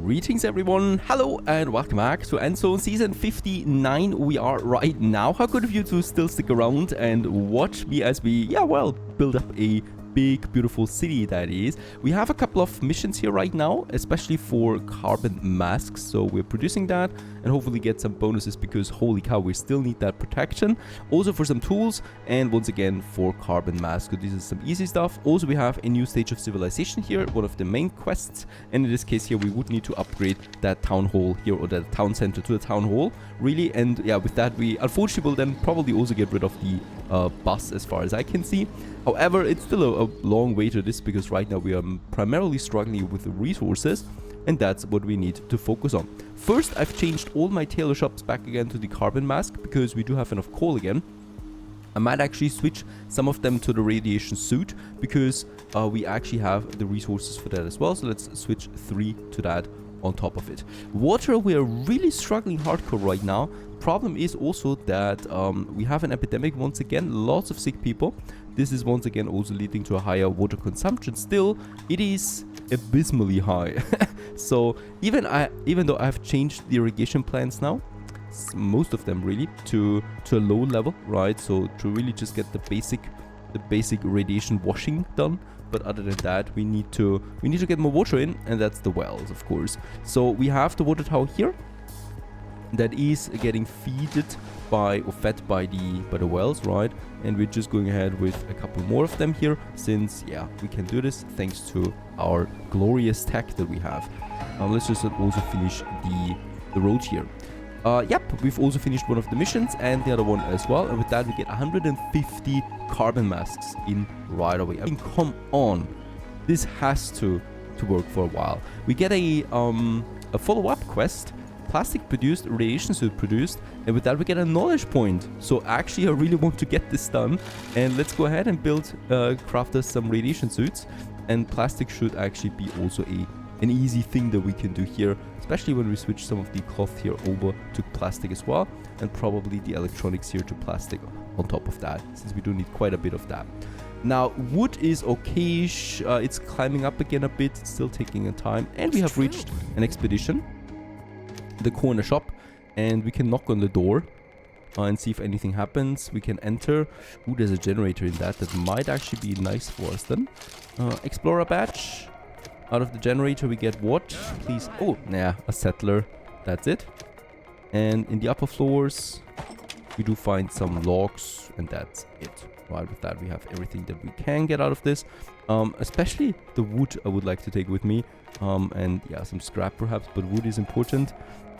Greetings everyone, hello and welcome back to Endzone Season 59 we are right now. How good of you to still stick around and watch me as we, build up a big beautiful city that is. We have a couple of missions here right now, especially for carbon masks, so we're producing that and hopefully get some bonuses because holy cow, we still need that protection. Also for some tools and once again for carbon masks, so this is some easy stuff. Also we have a new stage of civilization here, one of the main quests, and in this case here we would need to upgrade that town hall here, or that town center to the town hall really. And yeah, with that we unfortunately will then probably also get rid of the bus as far as I can see. However, it's still a long way to this because right now we are primarily struggling with the resources, and that's what we need to focus on. First, I've changed all my tailor shops back again to the carbon mask because we do have enough coal again. I might actually switch some of them to the radiation suit because we actually have the resources for that as well. So let's switch 3 to that on top of it. Water, we are really struggling hardcore right now. Problem is also that we have an epidemic once again, lots of sick people. This is once again also leading to a higher water consumption. Still, it is abysmally high. So even though I've changed the irrigation plants now, most of them really to a low level, right? So to really just get the basic radiation washing done. But other than that, we need to get more water in, and that's the wells, of course. So we have the water tower here that is getting fed by the wells, right? And we're just going ahead with a couple more of them here, since yeah, we can do this thanks to our glorious tech that we have. Let's just also finish the road here. Yep, we've also finished one of the missions and the other one as well, and with that we get 150 carbon masks in right away. I mean, come on, this has to work for a while. We get a follow-up quest. Plastic produced, radiation suit produced, and with that we get a knowledge point. So actually I really want to get this done, and let's go ahead and craft us some radiation suits. And plastic should actually be also an easy thing that we can do here, especially when we switch some of the cloth here over to plastic as well, and probably the electronics here to plastic on top of that, since we do need quite a bit of that. Now wood is okay-ish, it's climbing up again a bit, it's still taking a time, and we have reached an expedition, the corner shop, and we can knock on the door and see if anything happens. We can enter. Ooh, there's a generator in that might actually be nice for us then. Explorer badge. Out of the generator we get what? Please. Oh, nah, a settler. That's it. And in the upper floors we do find some logs, and that's it. Right, with that we have everything that we can get out of this. Especially the wood I would like to take with me. And yeah, some scrap perhaps, but wood is important.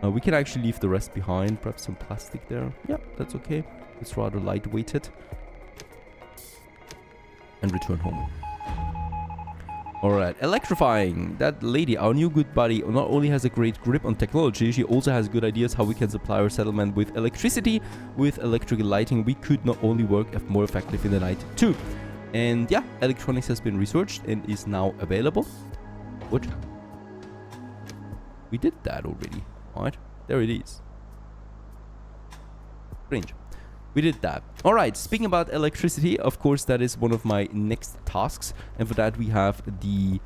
We can actually leave the rest behind, perhaps some plastic there. Yeah, that's okay. It's rather lightweighted. And return home. Alright, electrifying. That lady, our new good buddy, not only has a great grip on technology, she also has good ideas how we can supply our settlement with electricity. With electrical lighting, we could not only work more effective in the night too. And yeah, electronics has been researched and is now available. What? We did that already. Right, there it is. Strange. We did that. Alright, speaking about electricity, of course that is one of my next tasks, and for that we have the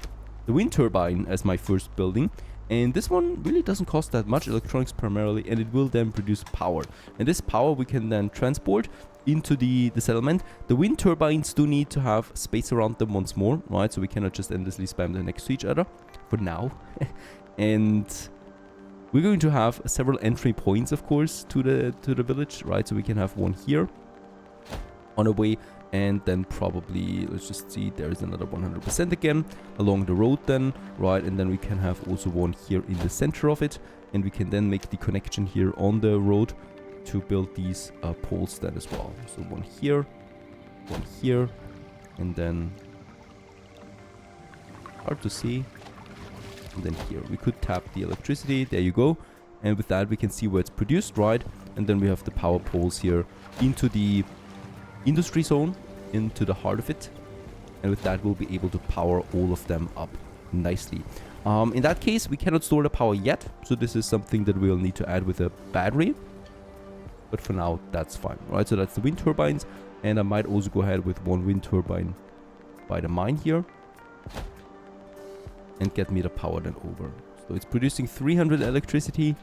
wind turbine as my first building. And this one really doesn't cost that much, electronics primarily, and it will then produce power. And this power we can then transport into the settlement. The wind turbines do need to have space around them once more, right? So we cannot just endlessly spam them next to each other for now. And we're going to have several entry points, of course, to the village, right? So we can have one here on a way, and then probably, let's just see, there is another 100% again along the road then, right? And then we can have also one here in the center of it, and we can then make the connection here on the road to build these poles then as well. So one here, and then hard to see. And then here we could tap the electricity, there you go, and with that we can see where it's produced, right? And then we have the power poles here into the industry zone, into the heart of it, and with that we'll be able to power all of them up nicely. In that case we cannot store the power yet, so this is something that we'll need to add with a battery, but for now that's fine, right? So that's the wind turbines, and I might also go ahead with one wind turbine by the mine here and get me the power then over. So it's producing 300 electricity.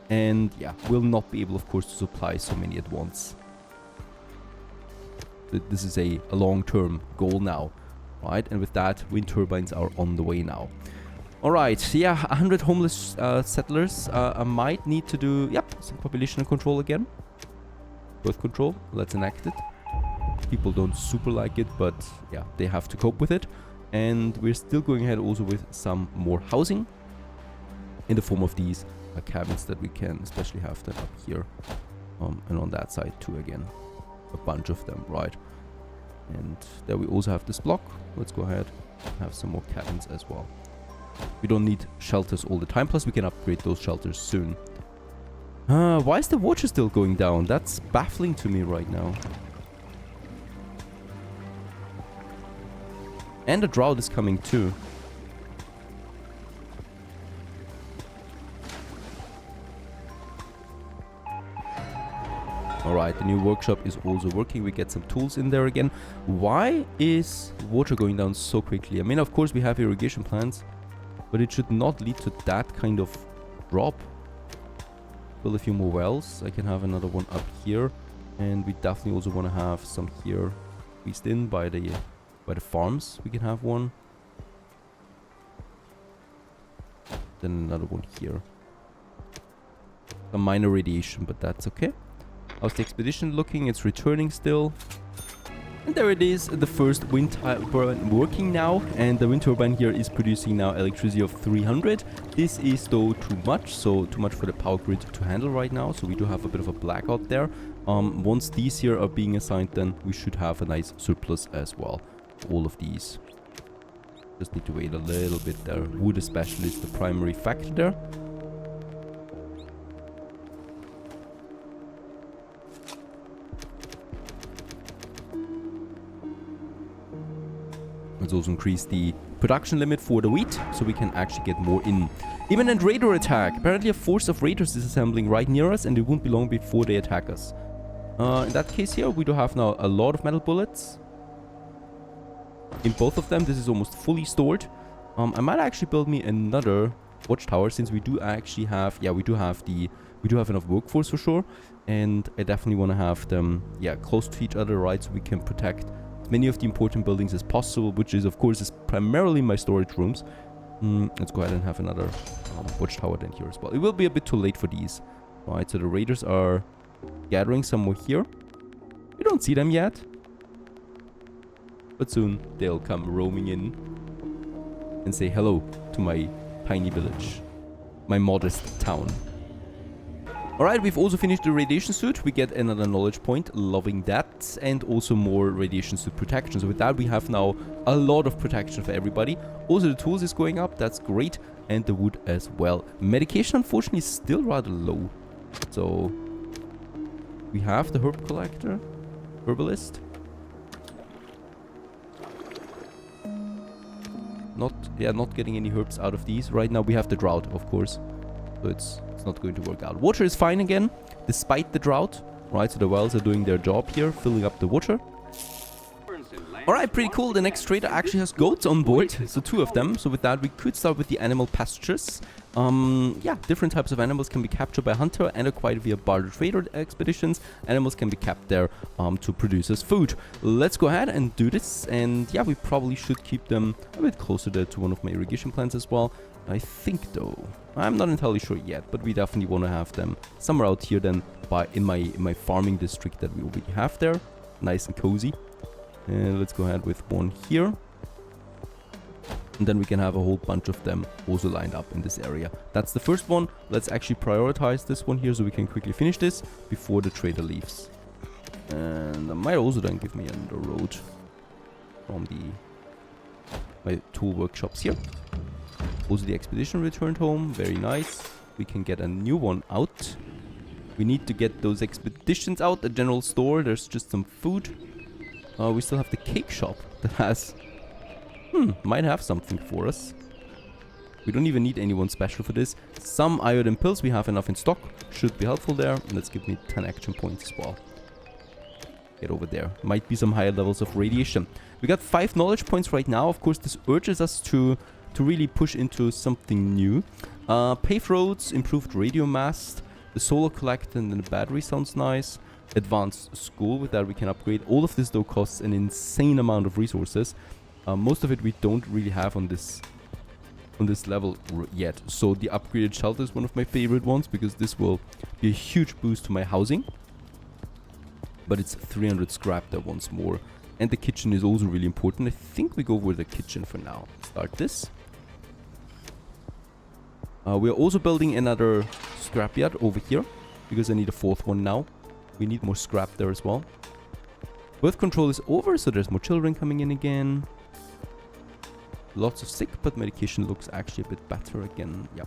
And yeah, we'll not be able, of course, to supply so many at once. But this is a long-term goal now, right? And with that, wind turbines are on the way now. Alright, yeah, 100 homeless settlers. I might need to do, yep, some population control again. Birth control, let's enact it. People don't super like it, but yeah, they have to cope with it. And we're still going ahead also with some more housing in the form of these cabins that we can especially have them up here. And on that side too again. A bunch of them, right? And there we also have this block. Let's go ahead and have some more cabins as well. We don't need shelters all the time, plus we can upgrade those shelters soon. Why is the water still going down? That's baffling to me right now. And the drought is coming too. Alright, the new workshop is also working. We get some tools in there again. Why is water going down so quickly? I mean, of course we have irrigation plants, but it should not lead to that kind of drop. Build a few more wells. I can have another one up here. And we definitely also want to have some here squeezed in by the farms. We can have one. Then another one here. Some minor radiation, but that's okay. How's the expedition looking? It's returning still. And there it is, the first wind turbine working now. And the wind turbine here is producing now electricity of 300. This is though too much, so too much for the power grid to handle right now. So we do have a bit of a blackout there. Once these here are being assigned, then we should have a nice surplus as well. All of these. Just need to wait a little bit there. Wood especially is the primary factor there. Let's also increase the production limit for the wheat, so we can actually get more in. Imminent raider attack. Apparently a force of raiders is assembling right near us, and it won't be long before they attack us. In that case here, we do have now a lot of metal bullets. In both of them, this is almost fully stored. I might actually build me another watchtower, since we do actually have, yeah, we do have enough workforce for sure. And I definitely want to have them, yeah, close to each other, right, so we can protect as many of the important buildings as possible, which is, of course, is primarily my storage rooms. Let's go ahead and have another watchtower then here as well. It will be a bit too late for these. Right, so the raiders are gathering somewhere here. We don't see them yet. But soon they'll come roaming in and say hello to my tiny village. My modest town. Alright, we've also finished the radiation suit. We get another knowledge point, loving that. And also more radiation suit protection. So with that we have now a lot of protection for everybody. Also the tools is going up, that's great. And the wood as well. Medication unfortunately is still rather low. So we have the herb collector, herbalist. Not getting any herbs out of these. Right now we have the drought, of course. So it's not going to work out. Water is fine again, despite the drought. Right, so the wells are doing their job here, filling up the water. Alright, pretty cool. The next trader actually has goats on board, so 2 of them. So with that, we could start with the animal pastures. Yeah, different types of animals can be captured by hunter and acquired via barter trader expeditions. Animals can be kept there to produce as food. Let's go ahead and do this. And yeah, we probably should keep them a bit closer there to one of my irrigation plants as well. I think though, I'm not entirely sure yet, but we definitely want to have them somewhere out here then in my farming district that we already have there. Nice and cozy. And let's go ahead with one here. And then we can have a whole bunch of them also lined up in this area. That's the first one. Let's actually prioritize this one here so we can quickly finish this before the trader leaves. And that might also then give me another road from my tool workshops here. Also the expedition returned home. Very nice. We can get a new one out. We need to get those expeditions out. The general store, there's just some food. We still have the cake shop that has... might have something for us. We don't even need anyone special for this. Some iodine pills we have enough in stock. Should be helpful there. And let's give me 10 action points as well. Get over there. Might be some higher levels of radiation. We got 5 knowledge points right now. Of course, this urges us to really push into something new. Paved roads, improved radio mast, the solar collector and the battery sounds nice. Advanced school, with that we can upgrade. All of this though costs an insane amount of resources. Most of it we don't really have on this level yet. So the upgraded shelter is one of my favorite ones because this will be a huge boost to my housing. But it's 300 scrap there once more. And the kitchen is also really important. I think we go with the kitchen for now. Start this. We are also building another scrapyard over here because I need a fourth one now. We need more scrap there as well. Birth control is over, so there's more children coming in again. Lots of sick, but medication looks actually a bit better again. Yeah.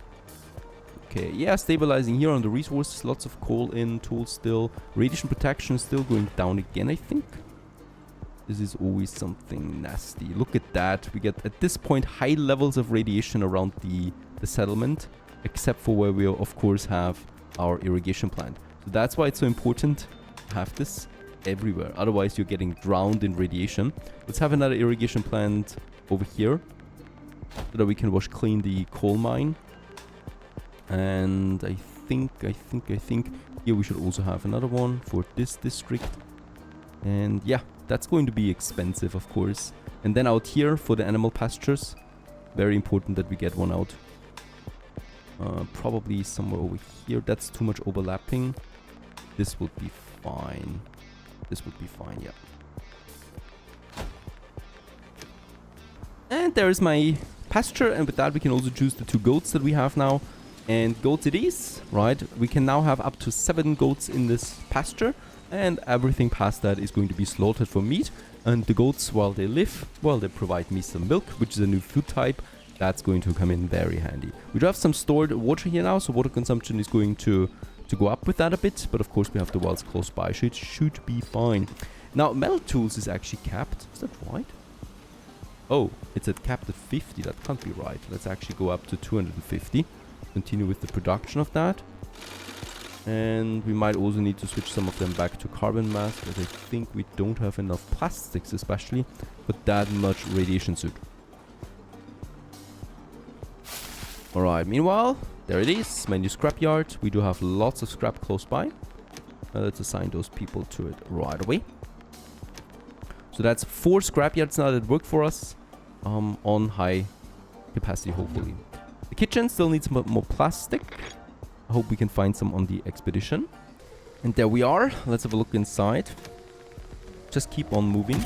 Okay, yeah, stabilizing here on the resources. Lots of coal in, tools still. Radiation protection is still going down again, I think. This is always something nasty. Look at that. We get, at this point, high levels of radiation around the settlement, except for where we, of course, have our irrigation plant. So that's why it's so important to have this everywhere. Otherwise, you're getting drowned in radiation. Let's have another irrigation plant over here so that we can wash clean the coal mine. And I think here we should also have another one for this district. And yeah, that's going to be expensive, of course. And then out here for the animal pastures, very important that we get one out. Probably somewhere over here. That's too much overlapping. This would be fine. This would be fine, yeah. And there is my pasture, and with that we can also choose the 2 goats that we have now. And goats it is, right? We can now have up to 7 goats in this pasture, and everything past that is going to be slaughtered for meat. And the goats, while they live, well, they provide me some milk, which is a new food type. That's going to come in very handy. We do have some stored water here now, so water consumption is going to go up with that a bit. But of course we have the wells close by, so it should be fine. Now, metal tools is actually capped. Is that right? Oh, it's capped at 50. That can't be right. Let's actually go up to 250. Continue with the production of that. And we might also need to switch some of them back to carbon mass, because I think we don't have enough plastics especially for that much radiation suit. Alright, meanwhile, there it is, my new scrapyard. We do have lots of scrap close by. Let's assign those people to it right away. So that's 4 scrapyards now that work for us on high capacity, hopefully. The kitchen still needs more plastic. I hope we can find some on the expedition. And there we are. Let's have a look inside. Just keep on moving.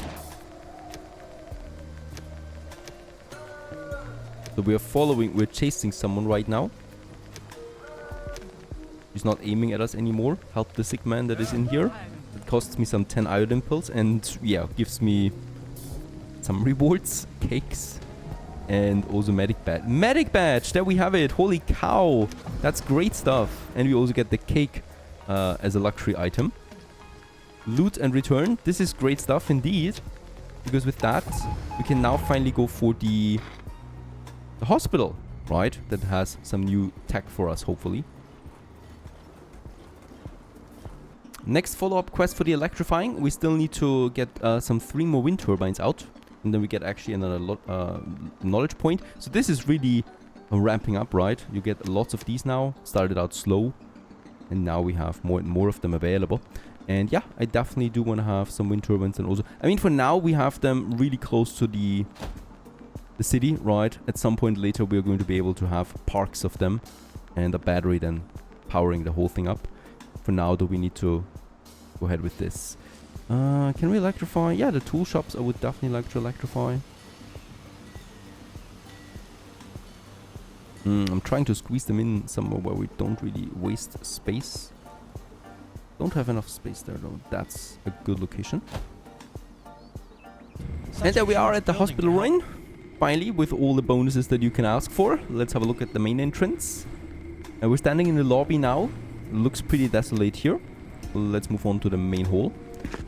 So we're chasing someone right now. He's not aiming at us anymore. Help the sick man that is in here. It costs me some 10 iodine pills and yeah, gives me some rewards, cakes, and also medic badge. Medic badge! There we have it! Holy cow! That's great stuff. And we also get the cake as a luxury item. Loot and return. This is great stuff indeed. Because with that, we can now finally go for the hospital, right? That has some new tech for us, hopefully. Next follow-up quest for the electrifying. We still need to get some 3 more wind turbines out. And then we get actually another knowledge point. So this is really ramping up, right? You get lots of these now. Started out slow. And now we have more and more of them available. And yeah, I definitely do want to have some wind turbines. And also, I mean, for now, we have them really close to the city, right? At some point later, we're going to be able to have parks of them. And a battery then powering the whole thing up. For now, though, we need to go ahead with this. Can we electrify? Yeah, the tool shops I would definitely like to electrify. I'm trying to squeeze them in somewhere where we don't really waste space. Don't have enough space there though. That's a good location. And there we are at the hospital ruin. Finally, with all the bonuses that you can ask for. Let's have a look at the main entrance. And we're standing in the lobby now. Looks pretty desolate here. Let's move on to the main hall.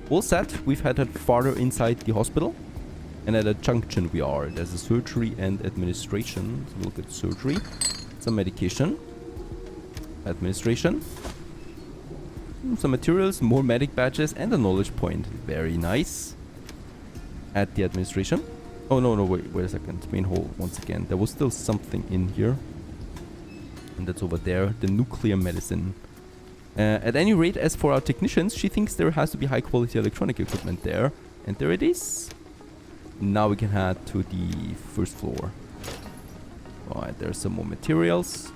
All set. We've headed farther inside the hospital. And at a junction we are. There's a surgery and administration. So look at surgery. Some medication. Administration. Some materials, more medic badges, and a knowledge point. Very nice. At the administration. Oh, no, wait a second. Main hall, once again. There was still something in here. And that's over there, the nuclear medicine. At any rate, as for our technicians, she thinks there has to be high quality electronic equipment there. And there it is. Now we can head to the first floor. Alright, there's some more materials.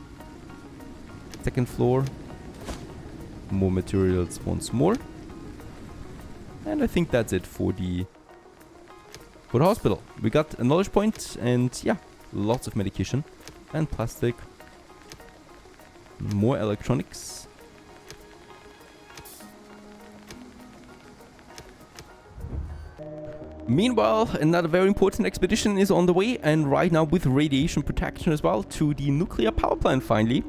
Second floor. More materials once more. And I think that's it for the hospital. We got a knowledge point and yeah, lots of medication and plastic. More electronics. Meanwhile, another very important expedition is on the way, and right now with radiation protection as well, to the nuclear power plant finally.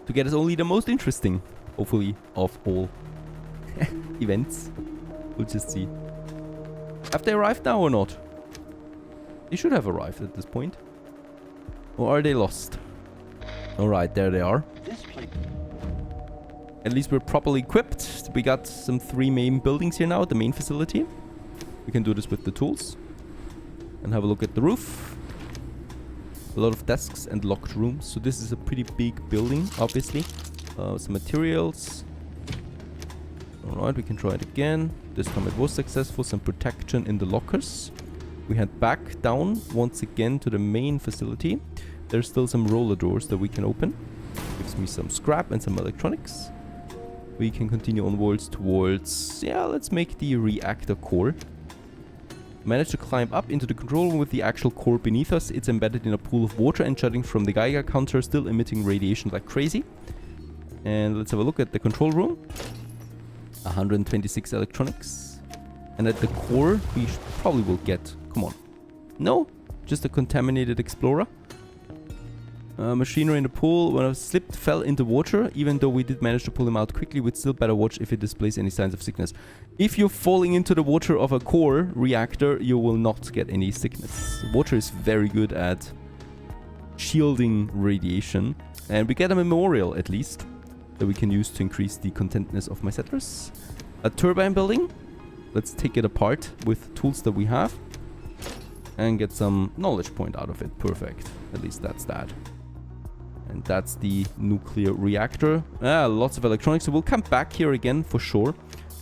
To get us only the most interesting, hopefully, of all events. We'll just see. Have they arrived now or not? They should have arrived at this point. Or are they lost? Alright, there they are. At least we're properly equipped. We got some 3 main buildings here now, the main facility. We can do this with the tools. And have a look at the roof. A lot of desks and locked rooms. So this is a pretty big building, obviously. Some materials. Alright, we can try it again. This time it was successful. Some protection in the lockers. We head back down once again to the main facility. There's still some roller doors that we can open. Gives me some scrap and some electronics. We can continue onwards towards, yeah, let's make the reactor core. Managed to climb up into the control room with the actual core beneath us. It's embedded in a pool of water and jutting from the Geiger counter, still emitting radiation like crazy. And let's have a look at the control room. 126 electronics. And at the core, we probably will get, come on. No, just a contaminated explorer. Machinery in the pool, when I slipped, fell into water. Even though we did manage to pull him out quickly, we'd still better watch if it displays any signs of sickness. If you're falling into the water of a core reactor, you will not get any sickness. Water is very good at shielding radiation. And we get a memorial, at least, that we can use to increase the contentness of my settlers. A turbine building. Let's take it apart with tools that we have. And get some knowledge point out of it. Perfect. At least that's that. And that's the nuclear reactor. Lots of electronics. So we'll come back here again for sure.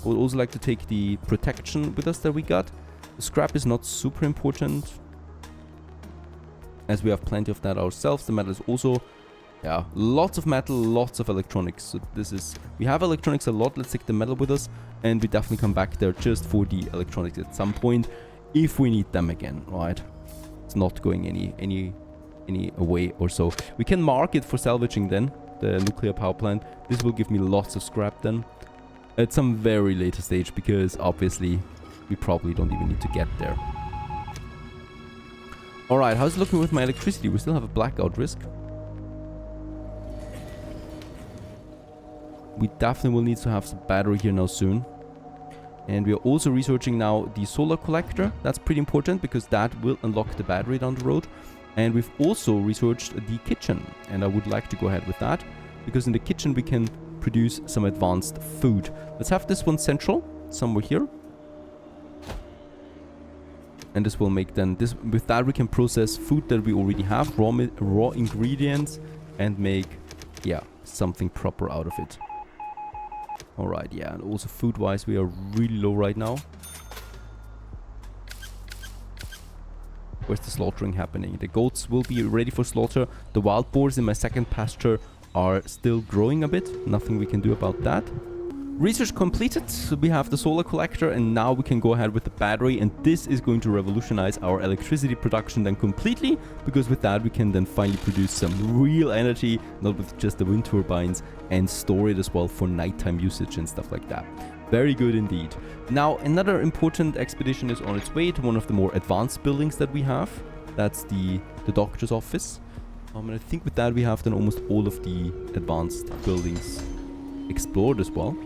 I would also like to take the protection with us that we got. The scrap is not super important, as we have plenty of that ourselves. The metal is also, yeah, lots of metal, lots of electronics. So this is, we have electronics a lot. Let's take the metal with us, and we definitely come back there just for the electronics at some point if we need them again, right? It's not going any away or so. We can mark it for salvaging then, the nuclear power plant. This will give me lots of scrap then at some very later stage, because obviously we probably don't even need to get there. Alright, how's it looking with my electricity? We still have a blackout risk. We definitely will need to have some battery here now soon. And we are also researching now the solar collector. That's pretty important, because that will unlock the battery down the road. And we've also researched the kitchen, and I would like to go ahead with that, because in the kitchen we can produce some advanced food. Let's have this one central, somewhere here. And this will make then, with that we can process food that we already have, raw ingredients, and make, yeah, something proper out of it. Alright, yeah, and also food-wise we are really low right now. Where's the slaughtering happening? The goats will be ready for slaughter. The wild boars in my second pasture are still growing a bit. Nothing we can do about that. Research completed. So we have the solar collector, and now we can go ahead with the battery, and this is going to revolutionize our electricity production then completely, because with that we can then finally produce some real energy, not with just the wind turbines, and store it as well for nighttime usage and stuff like that. Very good indeed. Now, another important expedition is on its way to one of the more advanced buildings that we have. That's the doctor's office. And I think with that we have then almost all of the advanced buildings explored as well.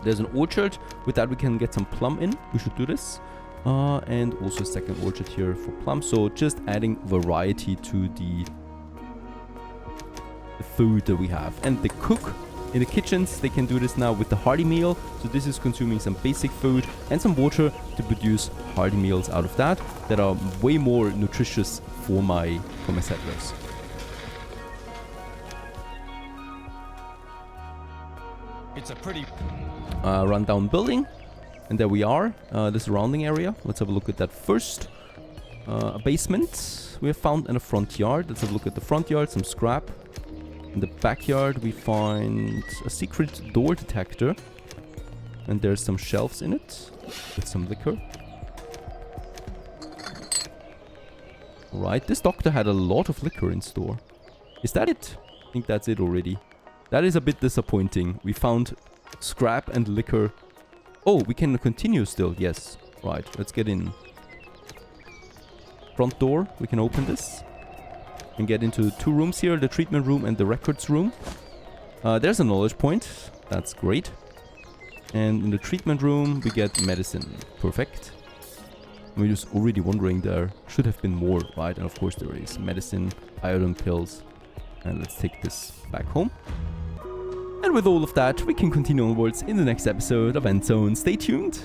There's an orchard. With that we can get some plum in. We should do this. And also a second orchard here for plum. So just adding variety to the food that we have. And the cook In the kitchens, they can do this now with the hearty meal. So this is consuming some basic food and some water to produce hearty meals out of that are way more nutritious for my settlers. It's a pretty rundown building. And there we are, the surrounding area. Let's have a look at that first. A basement we have found in the front yard. Let's have a look at the front yard, some scrap. In the backyard we find a secret door detector. And there's some shelves in it with some liquor. Right, this doctor had a lot of liquor in store. Is that it? I think that's it already. That is a bit disappointing. We found scrap and liquor. Oh, we can continue still. Yes. Right, let's get in. Front door, we can open this. And get into 2 rooms here, the treatment room and the records room. There's a knowledge point. That's great. And in the treatment room, we get medicine. Perfect. We're just already wondering there should have been more, right? And of course there is medicine, iodine pills. And let's take this back home. And with all of that, we can continue onwards in the next episode of Endzone. Stay tuned.